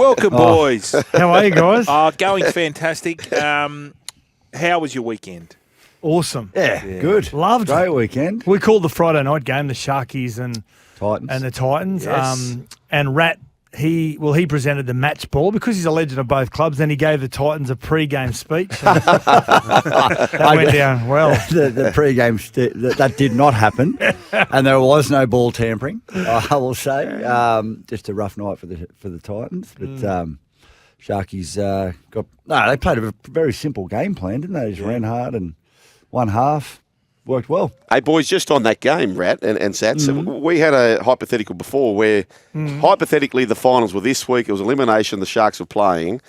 Welcome, boys. How are you guys? Going fantastic. How was your weekend? Awesome. Yeah, good. Loved Great it. weekend. We called the Friday night game the Sharkies and Titans. the Titans. Yes. And Rat, he presented the match ball because he's a legend of both clubs. Then he gave the Titans a pre-game speech. That went down well. The pre-game, that did not happen. And there was no ball tampering, I will say. Just a rough night for the Titans. But Sharkies they played a very simple game plan, didn't they? They just ran hard and one half. Worked well. Hey, boys, just on that game, Rat and Sats, we had a hypothetical before where hypothetically the finals were this week. It was elimination the Sharks were playing,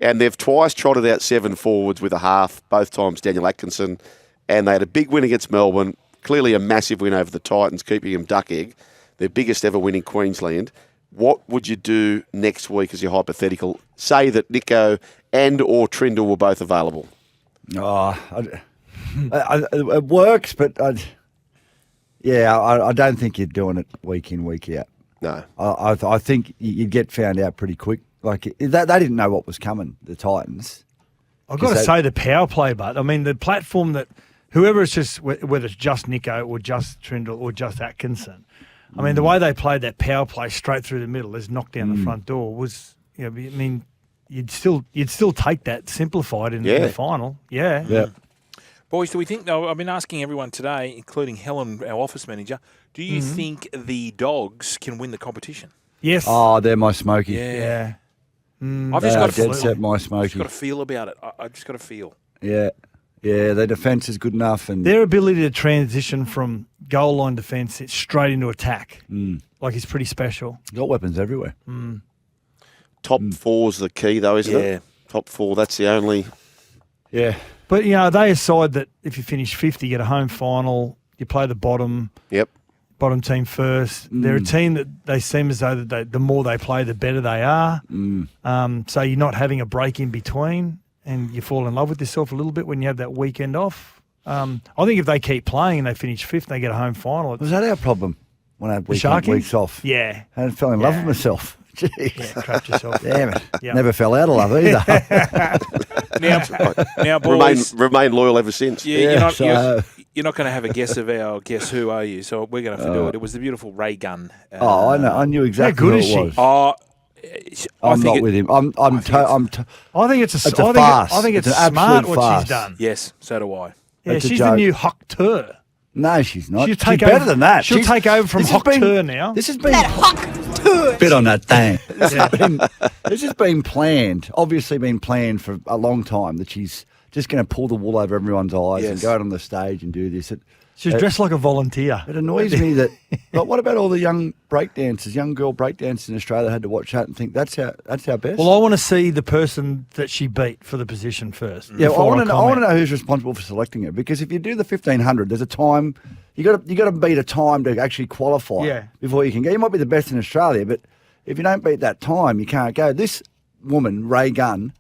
and they've twice trotted out 7 forwards with a half, both times Daniel Atkinson, and they had a big win against Melbourne, clearly a massive win over the Titans, keeping them duck egg, their biggest ever win in Queensland. What would you do next week as your hypothetical? Say that Nico and or Trindle were both available. It works, but I don't think you're doing it week in, week out. No. I think you'd get found out pretty quick. Like they didn't know what was coming, the Titans. I've got to say the power play, but I mean the platform that whoever it's just, whether it's just Nico or just Trindle or just Atkinson, I mean the way they played that power play straight through the middle, as knocked down the front door was, I mean, you'd still take that simplified in the final. Yeah. Yeah. Boys, do we think, though, I've been asking everyone today, including Helen, our office manager, do you think the Dogs can win the competition? Yes. Oh, they're my Smoky. Yeah. I've just got dead set my I've just Smoky. got to feel about it. I've just got to feel. Yeah. Yeah, their defence is good enough. And Their ability to transition from goal line defence straight into attack, is pretty special. got weapons everywhere. Top four's the key, though, isn't it? Top four, that's the only... Yeah. But, they decide that if you finish 50, you get a home final, you play the bottom team first. They're a team that they seem as though that the more they play, the better they are. So you're not having a break in between and you fall in love with yourself a little bit when you have that weekend off. I think if they keep playing and they finish fifth and they get a home final. Was that our problem when I had Sharkies? weeks off? Yeah. I fell in love with myself. Jeez. Yeah, trapped yourself. Damn it. Yep. Never fell out of love either. Now, boys, Remain loyal ever since. you're not going to have a guess of our Guess Who, are you? So we're going to have to do it. It was the beautiful Raygun. I know. I knew exactly How good who is it was. I'm not with him. I think it's a farce. I think it's It's an smart absolute what farce. she's done. Yes, so do I. Yeah, It's a she's the joke. new Hocteur. No, she's not. She'll She's take better over- than that. she'll take over from this has been- Hocteur now. This has been bit on that thing. This has been planned. Obviously, been planned for a long time. That she's just going to pull the wool over everyone's eyes and go out on the stage and do this. She's dressed like a volunteer. It annoys me that. But what about all the young breakdancers, young girl breakdancers in Australia that had to watch that and think that's our best? Well, I want to see the person that she beat for the position first. Yeah, well, I want to comment. know who's responsible for selecting it, because if you do the 1500, there's a time you got to beat a time to actually qualify before you can go. You might be the best in Australia, but if you don't beat that time, you can't go. This woman, Raygun,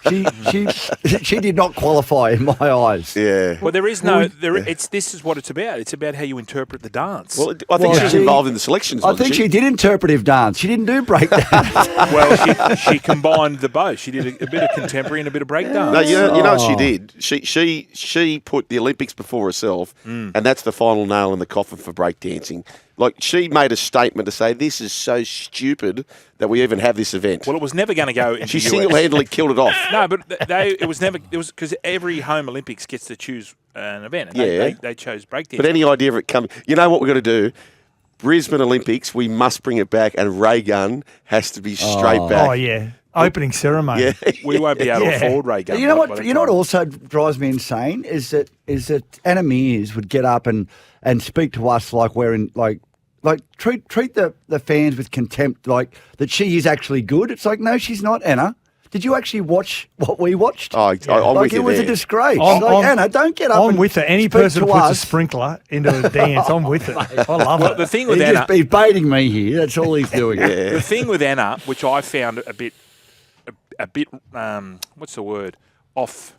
she did not qualify in my eyes. Yeah. Well, there is no. This is what it's about. It's about how you interpret the dance. Well, I think she's involved in the selections. I think she did interpretive dance. She didn't do breakdance. Well, she combined the both. She did a bit of contemporary and a bit of breakdance. No, you know what she did? She put the Olympics before herself, and that's the final nail in the coffin for breakdancing. Like, she made a statement to say, this is so stupid that we even have this event. Well, it was never going to go into She the US. single-handedly killed it off. No, but it was because every home Olympics gets to choose an event. And they chose breakdancing. But any idea of it coming? You know what we've got to do? Brisbane Olympics, we must bring it back, and Raygun has to be straight back. Oh, yeah. Opening ceremony. Yeah. We won't be able to afford Raygun. You know what? You know what also drives me insane is that Anna Meares would get up and speak to us like we're in like treat the fans with contempt, like that she is actually good. It's like, no, she's not, Anna. Did you actually watch what we watched? I'm with you it was there. a disgrace. Anna, don't get up. I'm with her. Any person who puts a sprinkler into a dance, I'm with it. I love it. The thing with Anna, he's baiting me here. That's all he's doing. the thing with Anna, which I found a bit, what's the word? Off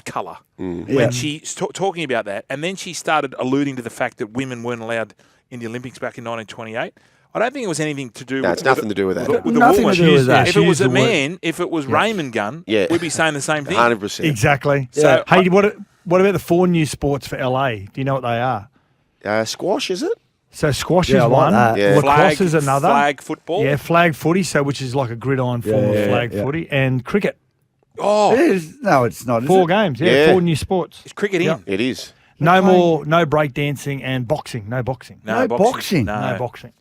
colour. When she's talking about that, and then she started alluding to the fact that women weren't allowed in the Olympics back in 1928. I don't think it was anything to do No, with it's nothing to do with that. with the Nothing woman. to do with that. If it was a man, if it was Raymond Gun, we'd be saying the same thing. 100%. Exactly. So, Hey, what about the 4 new sports for LA? Do you know what they are? Squash, is it? So squash Yeah, is I like one. that. Yeah. Lacrosse is another. Flag football. Yeah, flag footy, so which is like a gridiron form of flag footy, and cricket. Oh, It is. No, it's not. Is 4 it? games. Yeah. 4 new sports. is cricket in? Yep. It is. No more, no break dancing and boxing. No boxing. No boxing. No. No boxing.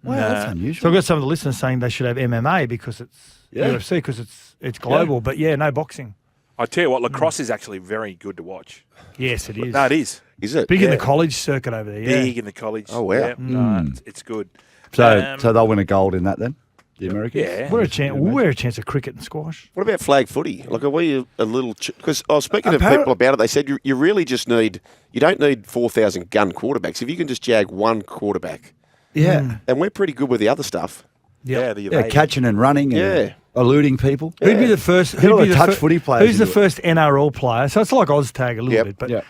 Wow, that's So unusual. I've got some of the listeners saying they should have MMA because it's UFC because it's global. But yeah, no boxing. I tell you what, lacrosse is actually very good to watch. Yes, it is. No, it is. Is it? Big in the college circuit over there. Yeah. Big in the college. Oh, wow. Yeah, no, it's good. So they'll win a gold in that then, the Americans? Yeah. We're a chance of cricket and squash. What about flag footy? Like, are we a little... Because I was speaking to people about it. They said you really just need... You don't need 4,000 gun quarterbacks. If you can just jag one quarterback. Yeah. And we're pretty good with the other stuff. Yeah, Yeah, catching and running and eluding people. Who'd be the first? Get all Who'd be the touch footy players Who's the into it. first NRL player? So it's like Oztag a little bit, but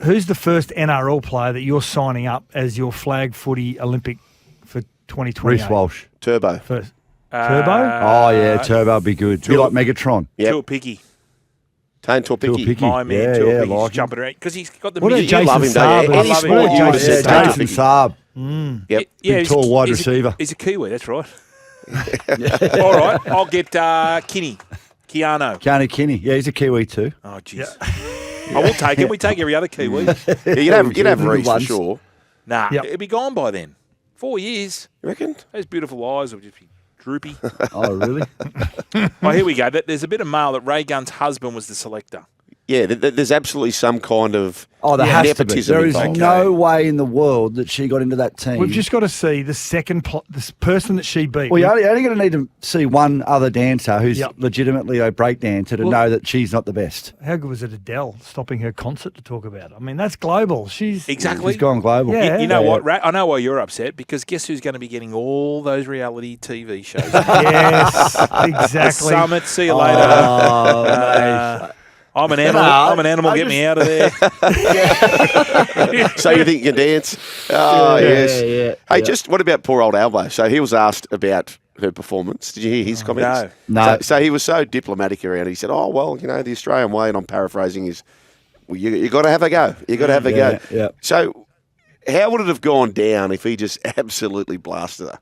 who's the first NRL player that you're signing up as your flag footy Olympic for 2020? Reece Walsh. Turbo. First. Turbo? Oh, yeah, Turbo would be good. Be like Megatron. Yep. Tuapiki. Tane Tuapiki. My man, Yeah, Tuapiki. like He's him. jumping around because he's got the What about music. Jason love him, don't Saab? you? Any I love him. sport Yeah, you would have Yeah, said Tane Jason Tuapiki. Saab. Yep. Big, tall, wide he's receiver. He's a Kiwi, that's right. All right, I'll get Kinney. Keanu. Keanu Kinney. Yeah, he's a Kiwi too. Oh, jeez. I will take him. We take every other Kiwi. Yeah, you'd have Good Reece for ones. sure. Nah, Yep. it'd be gone by then. 4 years. You reckon? Those beautiful eyes would just be droopy. Oh, really? Oh, here we go. There's a bit of mail that Raygun's husband was the selector. Yeah, there's absolutely some kind of There has to be. nepotism There is involved. no way in the world that she got into that team. We've just got to see the second this person that she beat. Well, you're only going to need to see one other dancer who's Yep. legitimately a break dancer to know that she's not the best. How good was it Adele stopping her concert to talk about it? I mean, that's global. She's Exactly. She's gone global. Yeah. You know what, Rat? I know why you're upset because guess who's going to be getting all those reality TV shows? Yes, The exactly. Summit. See you later. I'm an animal. I'm an animal. Get me out of there. So you think you can dance? Oh, yes. yeah. Hey, just what about poor old Albo? So he was asked about her performance. Did you hear his comments? No. So he was so diplomatic around it. He said, oh, well, the Australian way, and I'm paraphrasing, is well, you got to have a go. You got to have a go. Yeah. So how would it have gone down if he just absolutely blasted her?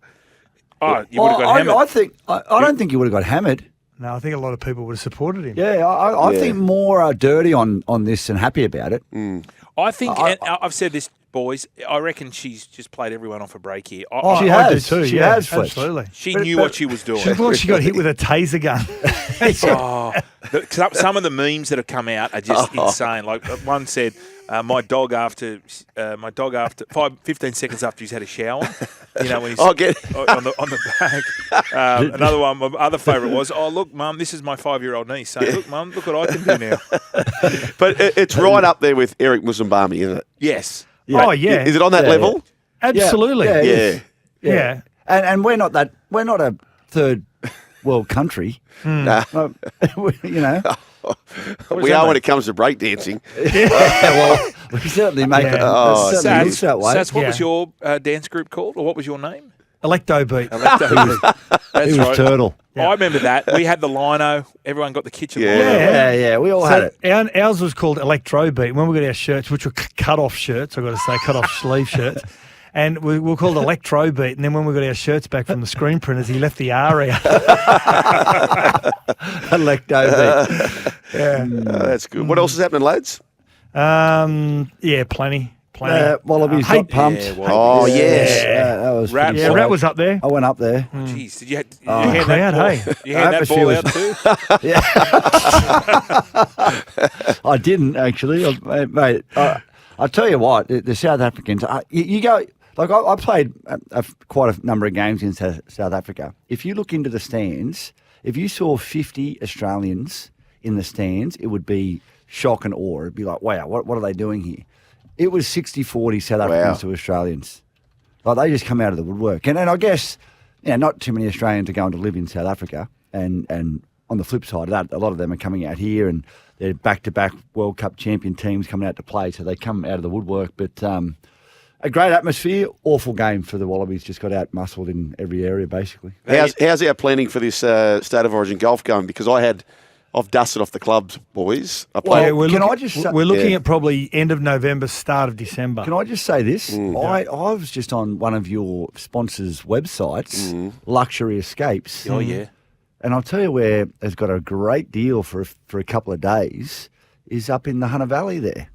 Oh, you would have got hammered. I don't think he would have got hammered. No, I think a lot of people would have supported him. Yeah, I think more are dirty on this and happy about it. I think, and I've said this, boys, I reckon she's just played everyone off a break here. She I do has. too. She yeah, has, Fletch. absolutely. She knew what she was doing. She looked like she got hit with a taser gun. Some of the memes that have come out are just insane. Like one said, my dog after 15 seconds after he's had a shower. When he's on the back. Another one, my other favourite was, oh, look, Mum, this is my 5-year-old niece saying, look, Mum, look what I can do now. But it's right up there with Eric Musambami, isn't it? Yes. Oh, yeah. Is it on that level? Absolutely. Yeah, it Yeah. is. Yeah. And we're not a third world country. Nah. We are when it comes to breakdancing. Well, we certainly make it. Oh, certainly looks that way. Sats, what Yeah. was your dance group called, or what was your name? Electo beat. That's He was right. turtle. I remember that. We had the lino. Everyone got the kitchen Yeah. lino. Yeah, we all had So it. ours was called Electro Beat. When we got our shirts, which were cut-off shirts, I've got to say, cut-off sleeve shirts, and we were called Electro Beat. And then when we got our shirts back from the screen printers, he left the R out. Electo beat. Yeah. That's good. What else is happening, lads? Yeah, plenty. Wallabies Hey- got pumped. Yeah, Oh, yes. That was Rat- pretty Yeah, solid. Rat was up there. I went up there. Jeez, did you hand crowd, that ball, hey? you hand that ball out too? I didn't actually, mate. I tell you what, the South Africans. You go like I played quite a number of games in South Africa. If you look into the stands, if you saw 50 Australians in the stands, it would be shock and awe. It'd be like, wow, what are they doing here? It was 60-40 South Africans to Australians. Like they just come out of the woodwork. And I guess, not too many Australians are going to live in South Africa. And on the flip side of that, a lot of them are coming out here and they're back-to-back World Cup champion teams coming out to play. So they come out of the woodwork. But A great atmosphere, awful game for the Wallabies. Just got out-muscled in every area, basically. How's our planning for this State of Origin golf going? Because I've dusted off the clubs, boys. We're looking at probably end of November, start of December. Can I just say this? I was just on one of your sponsors' websites, Luxury Escapes. Oh, yeah. And I'll tell you where has got a great deal for a couple of days is up in the Hunter Valley there.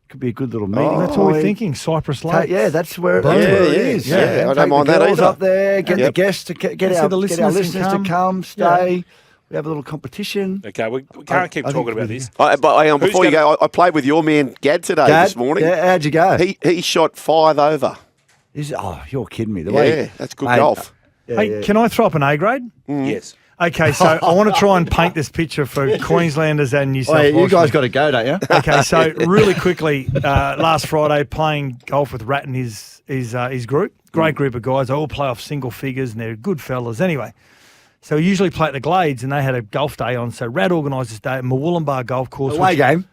Could be a good little meeting. That's what we're thinking. Cypress Lake. Yeah, that's where it is. Yeah, I don't mind that either. Up there, get the guests to get our listeners to come, stay. Yeah. We have a little competition. Okay, we can't keep talking about this. But before you go, I played with your man Gad today this morning. Yeah, how'd you go? He shot 5 over. You're kidding me. That's good golf. Can I throw up an A grade? Yes. Okay, so I want to try and paint this picture for Queenslanders and New South Wales. You guys got to go, don't you? Okay, so really quickly, last Friday, playing golf with Rat and his group. Great group of guys. They all play off single figures and they're good fellas. Anyway, so we usually play at the Glades and they had a golf day on. So Rat organised this day at Mooloolumbar Golf Course. Away game,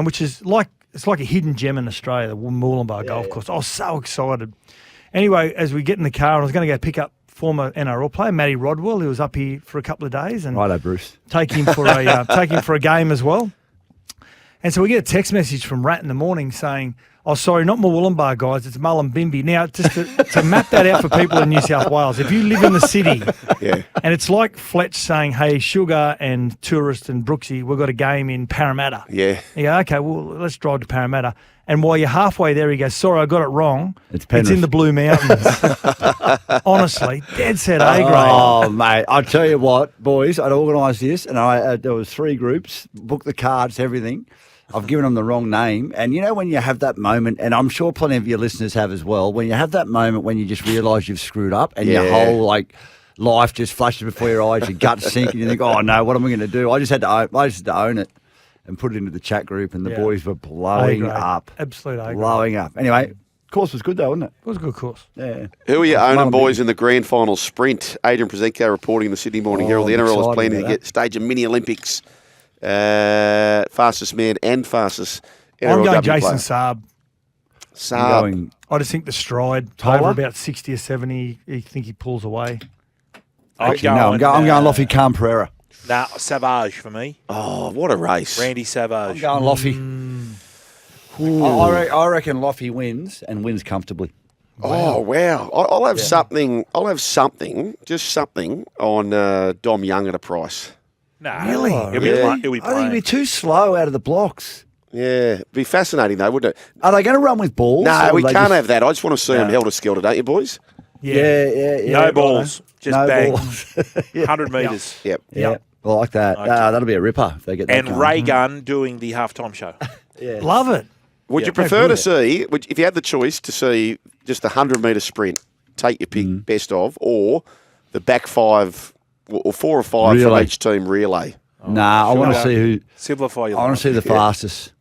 which is like a hidden gem in Australia, the Mooloolumbar Golf Course. I was so excited. Anyway, as we get in the car, and I was going to go pick up former NRL player Matty Rodwell, who was up here for a couple of days, and righto, Bruce, take him for a game as well. And so we get a text message from Rat in the morning saying, "Oh, sorry, not Mooloolumbar guys, it's Mullumbimby." Now, just to map that out for people in New South Wales, if you live in the city, and it's like Fletch saying, "Hey, Sugar and Tourist and Brooksy, we've got a game in Parramatta." Yeah. You go, "Okay, well, let's drive to Parramatta." And while you're halfway there, he goes, "Sorry, I got it wrong. It's in the Blue Mountains." Honestly, dead set A grade. Oh, mate, I'll tell you what, boys, I'd organised this, and there was 3 groups, booked the cards, everything. I've given them the wrong name. And you know when you have that moment, and I'm sure plenty of your listeners have as well, when you have that moment when you just realise you've screwed up and your whole, life just flashes before your eyes, your gut sink, and you think, "Oh, no, what am I going to do?" I just had to own it and put it into the chat group, and the boys were blowing up. Absolute A grade. Blowing up. Anyway, course was good though, wasn't it? It was a good course. Yeah. Who are you owning, boys, in the grand final sprint? Adrian Prezenko reporting in the Sydney Morning Herald. The NRL is planning to stage a mini Olympics. Fastest man and fastest NRLW I'm going player. Jason Saab. I just think the stride over about 60 or 70, I think he pulls away. I'm going Loffy Khan Pereira. Nah, Savage for me. Oh, what a race. Randy Savage. I'm going Loffy. I reckon Loffy wins and wins comfortably. Wow. Oh, wow. I'll have something. I'll have something, just something on Dom Young at a price. Nah, really? He'll be I think he'd be too slow out of the blocks. Yeah, it'd be fascinating though, wouldn't it? Are they going to run with balls? No, we can't have that. I just want to see him held to skelter, don't you, boys? Yeah. No balls, just no bang. balls. 100 metres. Yep. I like that. That'll be a ripper if they get that And going. Raygun doing the halftime show. Love it. Would you prefer to see, if you had the choice to see just a 100-metre sprint, take your pick, best of, or the back 5 or 4 or 5 from each team relay? I want to see who. Simplify your I want to see the fastest.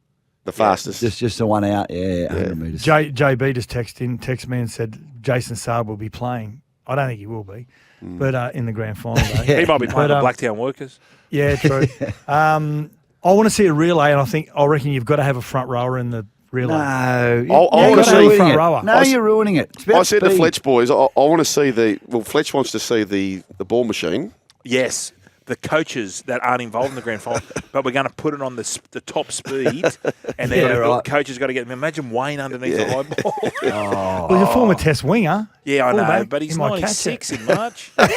The fastest. Just the one out, 100 metres. JB just texted me and said Jason Saab will be playing. I don't think he will be, but in the grand final day. He might be playing the Blacktown Workers. Yeah, true. I want to see a relay, and I reckon you've got to have a front rower in the relay. No, I want to see front rower. No, you're ruining it. I said to Fletch boys, I want to see Fletch wants to see the ball machine. Yes. The coaches that aren't involved in the grand final, but we're going to put it on the top speed, and the coaches got to get them. Imagine Wayne underneath the high ball. Well, he's a former Test winger. Yeah, I know, fullback. but he's He might 96 in March. What's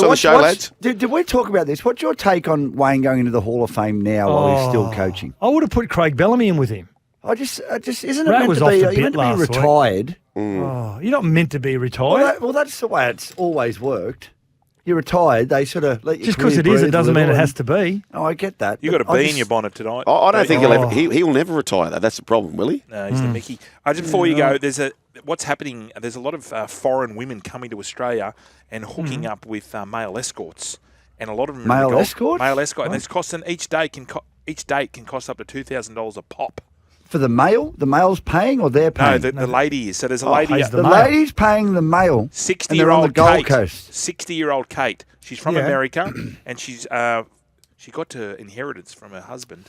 on the show, lads? Did we talk about this? What's your take on Wayne going into the Hall of Fame now while he's still coaching? I would have put Craig Bellamy in with him. I just isn't it Rat meant was to off be? the You're meant bit to be last week. retired. Oh, you're not meant to be retired. Well, that's the way it's always worked. You're retired. They sort of let you just because it is, it doesn't mean it has to be. Oh, I get that. You got a bee in your bonnet tonight. I don't think he'll never retire. Though. That's the problem, will he? No, he's the Mickey. Just before you go, what's happening? There's a lot of foreign women coming to Australia and hooking up with male escorts, and a lot of them male escorts. Male escort, and it's costing each date can cost up to $2,000 a pop. For the male, the male's paying or they're paying? No, the lady is. So there's a lady. The lady's paying the male. 60-year-old Gold Kate. Coast. 60-year-old Kate. She's from America, and she got her inheritance from her husband.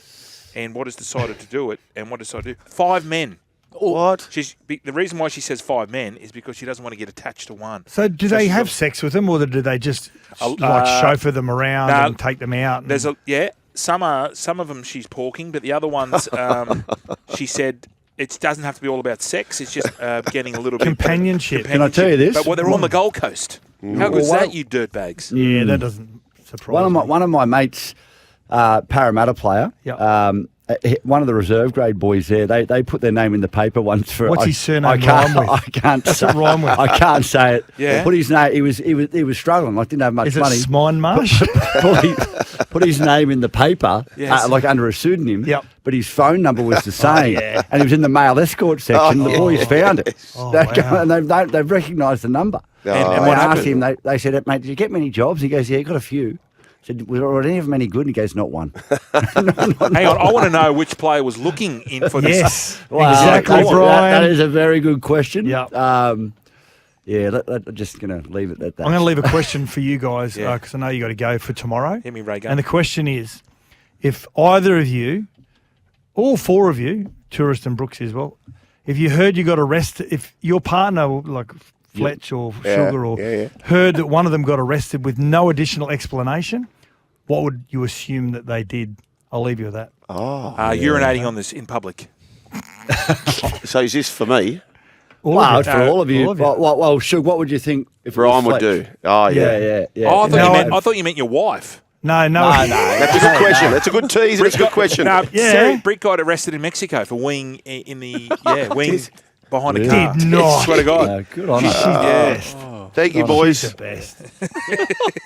And what has decided to do it? And what decided to do? 5 men What? The reason why she says 5 men is because she doesn't want to get attached to one. So do they have sex with them, or do they just chauffeur them around and take them out? There's some of them she's porking, but the other ones she said it doesn't have to be all about sex. It's just getting a little bit companionship. Can I tell you this? But they're on the Gold Coast. How good is that, you dirtbags? Yeah, that doesn't surprise me. One of my mates, Parramatta player. Yeah. One of the reserve grade boys there, they put their name in the paper once for. What's his surname? I can't What's say. it rhyme with? I can't say it. Yeah. Put his name. He was struggling. Like didn't have much Is money. it Sminemarsh? put his name in the paper, Yes. like under a pseudonym. Yep. But his phone number was the same, and he was in the male escort section. The boys found it. Oh, And they've recognised the number. And they what asked happened? him. They said, "Mate, did you get many jobs?" He goes, "Yeah, got a few." I said, "Were any of them any good?" And he goes, "Not one." Hang on, I want to know which player was looking in for this. Yes, Well, exactly, Brian. that is a very good question. Yeah. I'm just going to leave it at that. I'm going to leave a question for you guys Yeah. because I know you got to go for tomorrow. Hit me, Raygun. And the question is, if either of you, all four of you, Tourist and Brooks as well, if you heard you got arrested, if your partner, like Fletch or Sugar, heard that one of them got arrested with no additional explanation, what would you assume that they did? I'll leave you with that. Urinating on this in public. So is this for me? It's for all of you. all of you. Well, Shug, what would you think if Brian would Fletch? do. Oh, yeah. Yeah. Oh, No, I thought you meant your wife. No. That's a good question. That's a good tease. That's a good question. Brick got arrested in Mexico for weeing in the wing behind a car. Did not. Swear to God. Good on her. She's the best. Thank you, boys. She's the best.